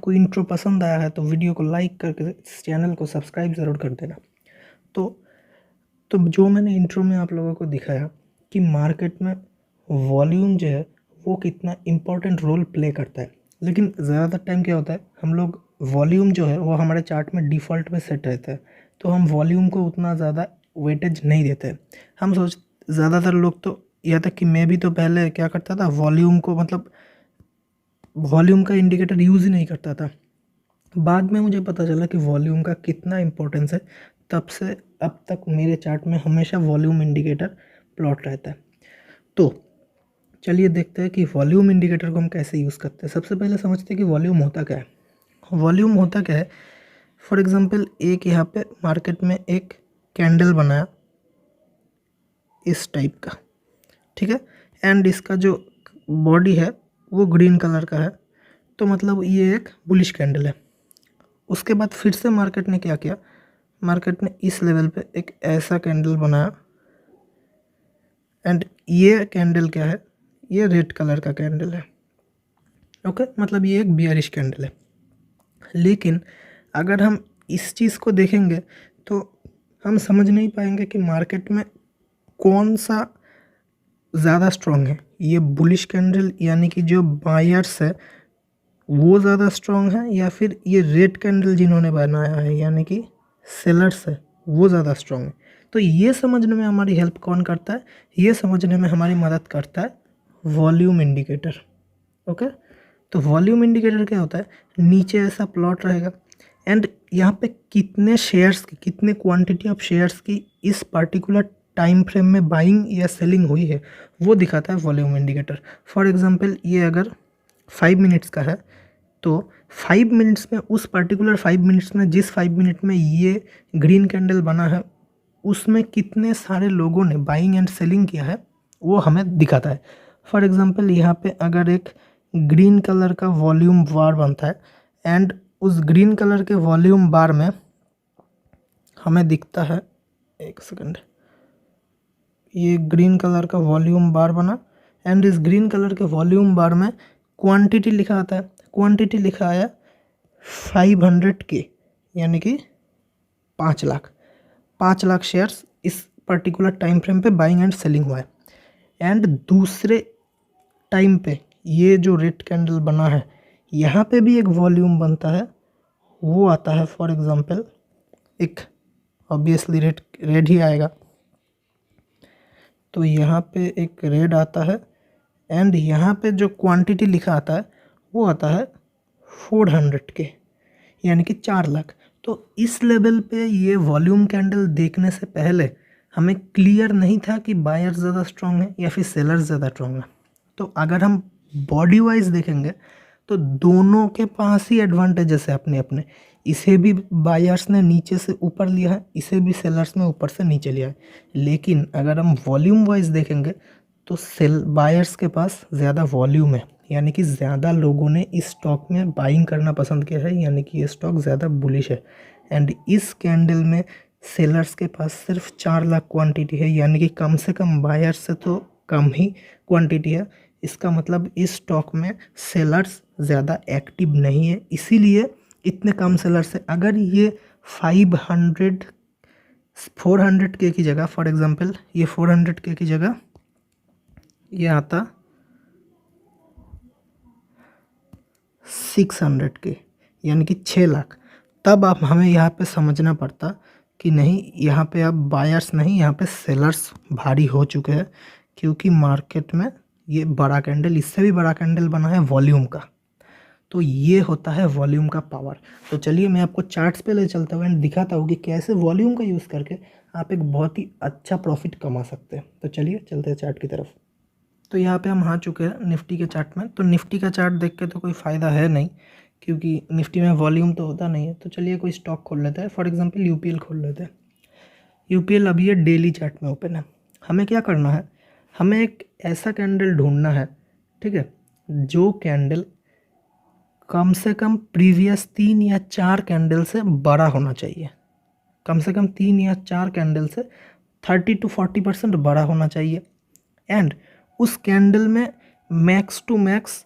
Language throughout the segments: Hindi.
आपको इंट्रो पसंद आया है तो वीडियो को लाइक करके इस चैनल को सब्सक्राइब ज़रूर कर देना। तो तो जो मैंने इंट्रो में आप लोगों को दिखाया कि मार्केट में वॉल्यूम जो है वो कितना इम्पोर्टेंट रोल प्ले करता है, लेकिन ज़्यादातर टाइम क्या होता है हम लोग वॉल्यूम जो है वो हमारे चार्ट में डिफ़ॉल्ट में सेट रहता है, तो हम वॉल्यूम को उतना ज़्यादा वेटेज नहीं देते। हम सोच ज़्यादातर लोग तो यहाँ तक कि मैं भी तो पहले क्या करता था, वॉल्यूम को मतलब वॉल्यूम का इंडिकेटर यूज़ ही नहीं करता था। बाद में मुझे पता चला कि वॉल्यूम का कितना इम्पोर्टेंस है, तब से अब तक मेरे चार्ट में हमेशा वॉल्यूम इंडिकेटर प्लॉट रहता है। तो चलिए देखते हैं कि वॉल्यूम इंडिकेटर को हम कैसे यूज़ करते हैं। सबसे पहले समझते हैं कि वॉल्यूम होता क्या है। वॉल्यूम होता क्या है, फॉर एग्जांपल एक यहाँ पे मार्केट में एक कैंडल बनाया इस टाइप का, ठीक है, एंड इसका जो बॉडी है वो ग्रीन कलर का है, तो मतलब ये एक बुलिश कैंडल है। उसके बाद फिर से मार्केट ने क्या किया, मार्केट ने इस लेवल पे एक ऐसा कैंडल बनाया एंड ये कैंडल क्या है, ये रेड कलर का कैंडल है। ओके, मतलब ये एक बियरिश कैंडल है। लेकिन अगर हम इस चीज़ को देखेंगे तो हम समझ नहीं पाएंगे कि मार्केट में कौन सा ज़्यादा स्ट्रॉन्ग है। ये बुलिश कैंडल यानी कि जो बायर्स है वो ज़्यादा स्ट्रॉन्ग है, या फिर ये रेड कैंडल जिन्होंने बनाया है यानी कि सेलर्स है वो ज़्यादा स्ट्रॉन्ग है। तो ये समझने में हमारी हेल्प कौन करता है, ये समझने में हमारी मदद करता है वॉल्यूम इंडिकेटर। ओके, तो वॉल्यूम इंडिकेटर क्या होता है, नीचे ऐसा प्लॉट रहेगा एंड यहाँ पे कितने शेयर्स की, कितने क्वांटिटी ऑफ शेयर्स की इस पर्टिकुलर टाइम फ्रेम में बाइंग या सेलिंग हुई है वो दिखाता है वॉल्यूम इंडिकेटर। फॉर एग्जांपल ये अगर 5 मिनट्स का है तो 5 मिनट्स में, उस पर्टिकुलर 5 मिनट्स में, जिस 5 मिनट में ये ग्रीन कैंडल बना है उसमें कितने सारे लोगों ने बाइंग एंड सेलिंग किया है वो हमें दिखाता है। फॉर एग्जांपल यहाँ पे अगर एक ग्रीन कलर का वॉल्यूम बार बनता है एंड उस ग्रीन कलर के वॉल्यूम बार में हमें दिखता है, एक सेकंड, ये ग्रीन कलर का वॉल्यूम बार बना एंड इस ग्रीन कलर के वॉल्यूम बार में क्वांटिटी लिखा आता है। क्वांटिटी लिखा आया 500K यानी कि 5 लाख शेयर्स इस पर्टिकुलर टाइम फ्रेम पे बाइंग एंड सेलिंग हुआ है। एंड दूसरे टाइम पे ये जो रेड कैंडल बना है यहाँ पे भी एक वॉल्यूम बनता है, वो आता है फॉर एग्जांपल एक, ऑब्वियसली रेड ही आएगा, तो यहाँ पे एक रेड आता है एंड यहाँ पे जो क्वांटिटी लिखा आता है वो आता है 400K यानी कि 4 लाख। तो इस लेवल पे ये वॉल्यूम कैंडल देखने से पहले हमें क्लियर नहीं था कि बायर्स ज़्यादा स्ट्रॉन्ग है या फिर सेलर्स ज़्यादा स्ट्रॉन्ग है। तो अगर हम बॉडी वाइज देखेंगे तो दोनों के पास ही एडवांटेजेस है अपने अपने। इसे भी बायर्स ने नीचे से ऊपर लिया है, इसे भी सेलर्स ने ऊपर से नीचे लिया है। लेकिन अगर हम वॉल्यूम वाइज देखेंगे तो बायर्स के पास ज़्यादा वॉल्यूम है, यानी कि ज़्यादा लोगों ने इस स्टॉक में बाइंग करना पसंद किया है, यानी कि ये स्टॉक ज़्यादा बुलिश है। एंड इस कैंडल में सेलर्स के पास सिर्फ 4 लाख क्वांटिटी है, यानी कि कम से कम बायर्स से तो कम ही क्वांटिटी है। इसका मतलब इस स्टॉक में सेलर्स ज़्यादा एक्टिव नहीं है, इसीलिए इतने कम सेलर्स है। अगर ये 400K की जगह, फॉर एग्जांपल ये 400K की जगह ये आता 600K यानी कि 6 लाख, तब आप हमें यहाँ पे समझना पड़ता कि नहीं, यहाँ पे अब बायर्स नहीं, यहाँ पे सेलर्स भारी हो चुके हैं, क्योंकि मार्केट में ये बड़ा कैंडल, इससे भी बड़ा कैंडल बना है वॉल्यूम का। तो ये होता है वॉल्यूम का पावर। तो चलिए मैं आपको चार्ट्स पे ले चलता हूँ एंड दिखाता हूँ कि कैसे वॉल्यूम का यूज़ करके आप एक बहुत ही अच्छा प्रॉफिट कमा सकते हैं। तो चलिए चलते हैं चार्ट की तरफ। तो यहाँ पे हम आ चुके हैं निफ्टी के चार्ट में। तो निफ्टी का चार्ट देख के तो कोई फ़ायदा है नहीं, क्योंकि निफ्टी में वॉल्यूम तो होता नहीं है। तो चलिए कोई स्टॉक खोल लेते हैं, फॉर एग्जांपल यूपीएल खोल लेते हैं। यूपीएल अभी ये डेली चार्ट में ओपन है। हमें क्या करना है, हमें एक ऐसा कैंडल ढूंढना है, ठीक है, जो कैंडल कम से कम प्रीवियस 3 या 4 कैंडल से बड़ा होना चाहिए। कम से कम 3 या 4 कैंडल से 30 to 40% बड़ा होना चाहिए। एंड उस कैंडल में मैक्स टू मैक्स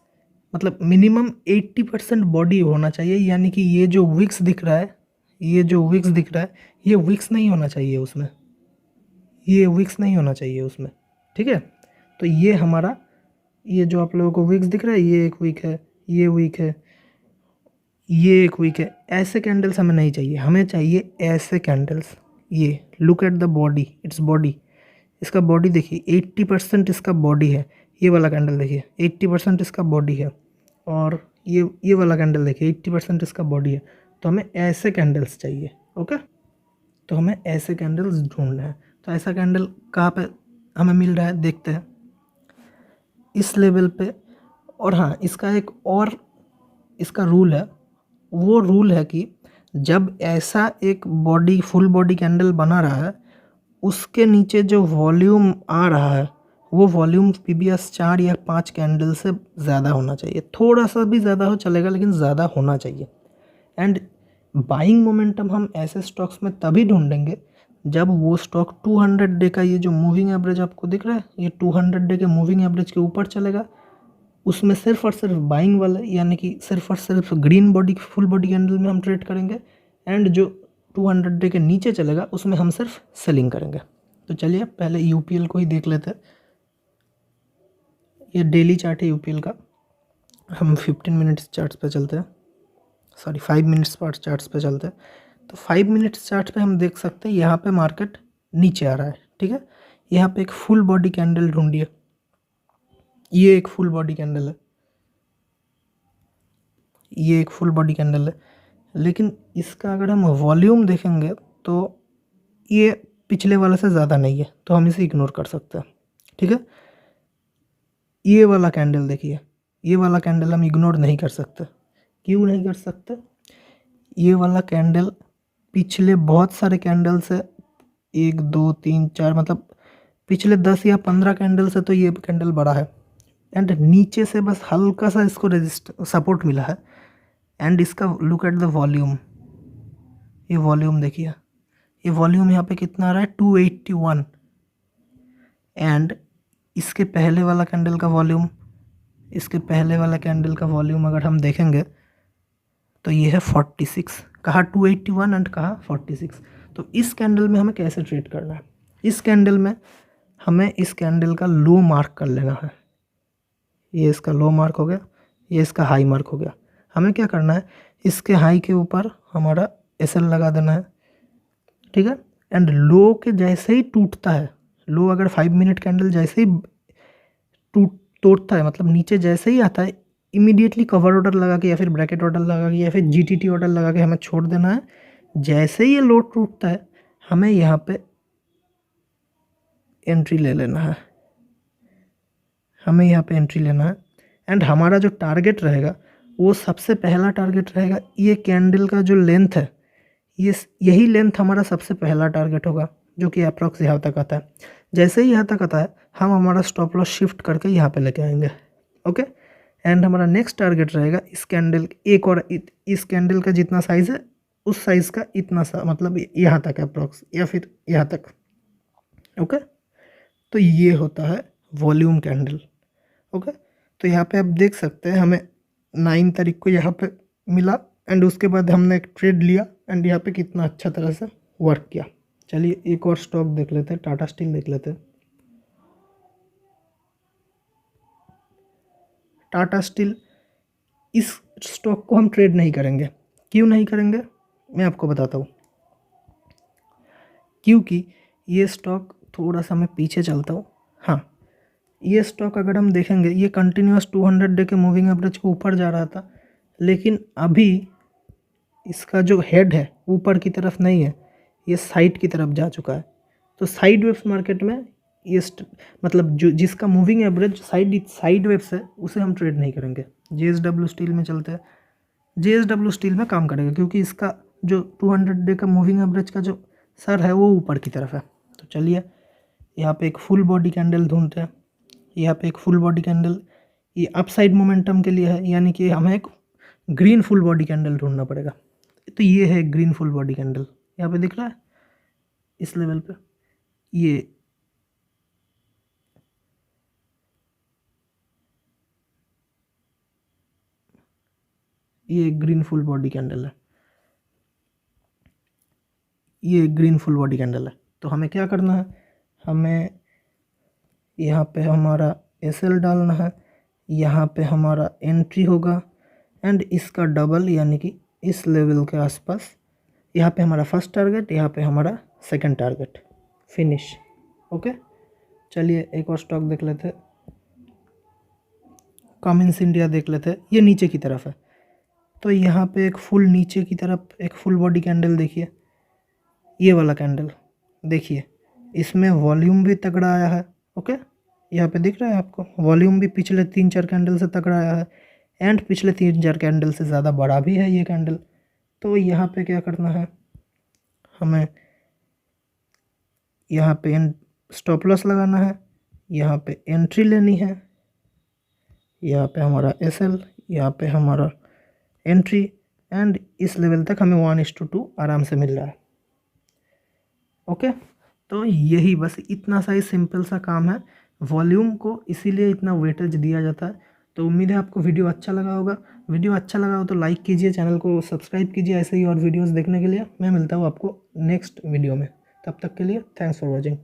मतलब मिनिमम 80% बॉडी होना चाहिए, यानी कि ये जो विक्स दिख रहा है, ये जो विक्स दिख रहा है, ये विक्स नहीं होना चाहिए उसमें, ये विक्स नहीं होना चाहिए उसमें, ठीक है। तो ये हमारा, ये जो आप लोगों को विक्स दिख रहा है, ये एक विक है, ये विक है, ये एक विक है। ऐसे कैंडल्स हमें नहीं चाहिए, हमें चाहिए ऐसे कैंडल्स। ये look at the body, its body, इसका बॉडी देखिए 80% इसका बॉडी है। ये वाला कैंडल देखिए 80% इसका बॉडी है, और ये वाला कैंडल देखिए 80% इसका बॉडी है। तो हमें ऐसे कैंडल्स चाहिए, ओके। तो हमें ऐसे कैंडल्स ढूंढना है। तो ऐसा कैंडल कहाँ पे हमें मिल रहा है, देखते हैं इस लेवल पे। और हाँ, इसका एक और इसका रूल है, वो रूल है कि जब ऐसा एक बॉडी, फुल बॉडी कैंडल बना रहा है, उसके नीचे जो वॉल्यूम आ रहा है, वो वॉल्यूम PBS 4 या 5 कैंडल से ज़्यादा होना चाहिए। थोड़ा सा भी ज़्यादा हो चलेगा, लेकिन ज़्यादा होना चाहिए। एंड बाइंग मोमेंटम हम ऐसे स्टॉक्स में तभी ढूंढेंगे जब वो स्टॉक 200 डे का, ये जो मूविंग एवरेज आपको दिख रहा है, ये 200 डे के मूविंग एवरेज के ऊपर चलेगा। उसमें सिर्फ और सिर्फ बाइंग वाले, यानी कि सिर्फ और सिर्फ green body, full body candle में हम ट्रेड करेंगे। एंड जो 200 डे के नीचे चलेगा उसमें हम सिर्फ सेलिंग करेंगे। तो चलिए पहले UPL को ही देख लेते हैं। ये डेली चार्ट है UPL का। हम 15 मिनट्स चार्ट्स पे चलते हैं, सॉरी 5 मिनट्स चार्ट्स पे चलते हैं। तो 5 मिनट्स चार्ट पे हम देख सकते हैं यहाँ पे मार्केट नीचे आ रहा है, ठीक है। यहाँ पे एक फुल बॉडी कैंडल ढूंढिए, ये एक फुल बॉडी कैंडल है, ये एक फुल बॉडी कैंडल है। लेकिन इसका अगर हम वॉल्यूम देखेंगे तो ये पिछले वाले से ज़्यादा नहीं है, तो हम इसे इग्नोर कर सकते हैं, ठीक है। ये वाला कैंडल देखिए, ये वाला कैंडल हम इग्नोर नहीं कर सकते। क्यों नहीं कर सकते? ये वाला कैंडल पिछले बहुत सारे कैंडल से, 1 2 3 4, मतलब पिछले 10 या 15 कैंडल से तो ये कैंडल बड़ा है। एंड नीचे से बस हल्का सा इसको रेजिस्ट सपोर्ट मिला है। एंड इसका लुक एट द वॉल्यूम, ये वॉल्यूम देखिए, ये वॉल्यूम यहाँ पे कितना आ रहा है, 281। एंड इसके पहले वाला कैंडल का वॉल्यूम, इसके पहले वाला कैंडल का वॉल्यूम अगर हम देखेंगे तो ये है 46। कहा 281 एंड कहा 46। तो इस कैंडल में हमें कैसे ट्रेड करना है? इस कैंडल में हमें इस कैंडल का लो मार्क कर लेना है। ये इसका लो मार्क हो गया, ये इसका हाई मार्क हो गया। हमें क्या करना है, इसके हाई के ऊपर हमारा SL लगा देना है, ठीक है। एंड लो के जैसे ही टूटता है, लो अगर 5 मिनट कैंडल जैसे ही तोड़ता है, मतलब नीचे जैसे ही आता है, इमीडिएटली कवर ऑर्डर लगा के या फिर ब्रैकेट ऑर्डर लगा के या फिर GTT ऑर्डर लगा के हमें छोड़ देना है। जैसे ही ये लो टूटता है, हमें यहाँ पे एंट्री ले लेना है, हमें यहाँ पे एंट्री लेना है। एंड हमारा जो टारगेट रहेगा, वो सबसे पहला टारगेट रहेगा, ये कैंडल का जो लेंथ है, यही लेंथ हमारा सबसे पहला टारगेट होगा, जो कि अप्रॉक्स यहाँ तक आता है। जैसे ही यहाँ तक आता है, हम हमारा स्टॉप लॉस शिफ्ट करके यहाँ पे लेके आएंगे, ओके। एंड हमारा नेक्स्ट टारगेट रहेगा इस कैंडल, एक और इस कैंडल का जितना साइज़ है, उस साइज़ का इतना सा, मतलब यहाँ तक अप्रॉक्स, या फिर यहाँ तक, ओके। तो ये होता है वॉल्यूम कैंडल, ओके। तो यहाँ पे आप देख सकते हैं हमें 9 तारीख को यहाँ पे मिला, एंड उसके बाद हमने एक ट्रेड लिया, एंड यहाँ पे कितना अच्छा तरह से वर्क किया। चलिए एक और स्टॉक देख लेते हैं, टाटा स्टील देख लेते हैं। टाटा स्टील, इस स्टॉक को हम ट्रेड नहीं करेंगे। क्यों नहीं करेंगे, मैं आपको बताता हूँ। क्योंकि ये स्टॉक, थोड़ा सा मैं पीछे चलता हूँ, हाँ, ये स्टॉक अगर हम देखेंगे, ये कंटिन्यूस 200 डे के मूविंग एवरेज के ऊपर जा रहा था, लेकिन अभी इसका जो हेड है ऊपर की तरफ नहीं है, ये साइड की तरफ जा चुका है। तो साइड वेव्स मार्केट में ये मतलब जो जिसका मूविंग एवरेज साइड वेव्स है, उसे हम ट्रेड नहीं करेंगे। JSW स्टील में चलते हैं, JSW स्टील में काम करेगा, क्योंकि इसका जो 200 डे का मूविंग एवरेज का जो सर है, वो ऊपर की तरफ है। तो चलिए यहाँ पे एक फुल बॉडी कैंडल ढूंढते हैं। यहाँ पे एक फुल बॉडी कैंडल, ये अपसाइड मोमेंटम के लिए है, यानी कि हमें एक ग्रीन फुल बॉडी कैंडल ढूंढना पड़ेगा। तो ये है ग्रीन फुल बॉडी कैंडल, यहाँ पे दिख रहा है इस लेवल पे। ये ये एक ग्रीन फुल बॉडी कैंडल है, ये एक ग्रीन फुल बॉडी कैंडल है। तो हमें क्या करना है, हमें यहाँ पे हमारा SL डालना है, यहाँ पे हमारा एंट्री होगा एंड इसका डबल यानी कि इस लेवल के आसपास। यहाँ पे हमारा फर्स्ट टारगेट, यहाँ पे हमारा सेकंड टारगेट, फिनिश। ओके, चलिए एक और स्टॉक देख लेते, कमिंस इंडिया देख लेते। ये नीचे की तरफ है, तो यहाँ पे एक फुल नीचे की तरफ एक फुल बॉडी कैंडल देखिए, ये वाला कैंडल देखिए, इसमें वॉल्यूम भी तगड़ा आया है। ओके, यहाँ पे दिख रहा है आपको, वॉल्यूम भी पिछले 3-4 कैंडल से तगड़ा आया है एंड पिछले 3-4 कैंडल से ज़्यादा बड़ा भी है ये कैंडल। तो यहाँ पे क्या करना है, हमें यहाँ पे स्टॉप लॉस लगाना है, यहाँ पे एंट्री लेनी है, यहाँ पे हमारा SL, यहाँ पे हमारा एंट्री एंड इस लेवल तक हमें 1:2 आराम से मिल रहा है। ओके, तो यही बस इतना सा ही सिंपल सा काम है। वॉल्यूम को इसीलिए इतना वेटेज दिया जाता है। तो उम्मीद है आपको वीडियो अच्छा लगा होगा। वीडियो अच्छा लगा हो तो लाइक कीजिए, चैनल को सब्सक्राइब कीजिए ऐसे ही और वीडियोस देखने के लिए। मैं मिलता हूँ आपको नेक्स्ट वीडियो में, तब तक के लिए थैंक्स फॉर वॉचिंग।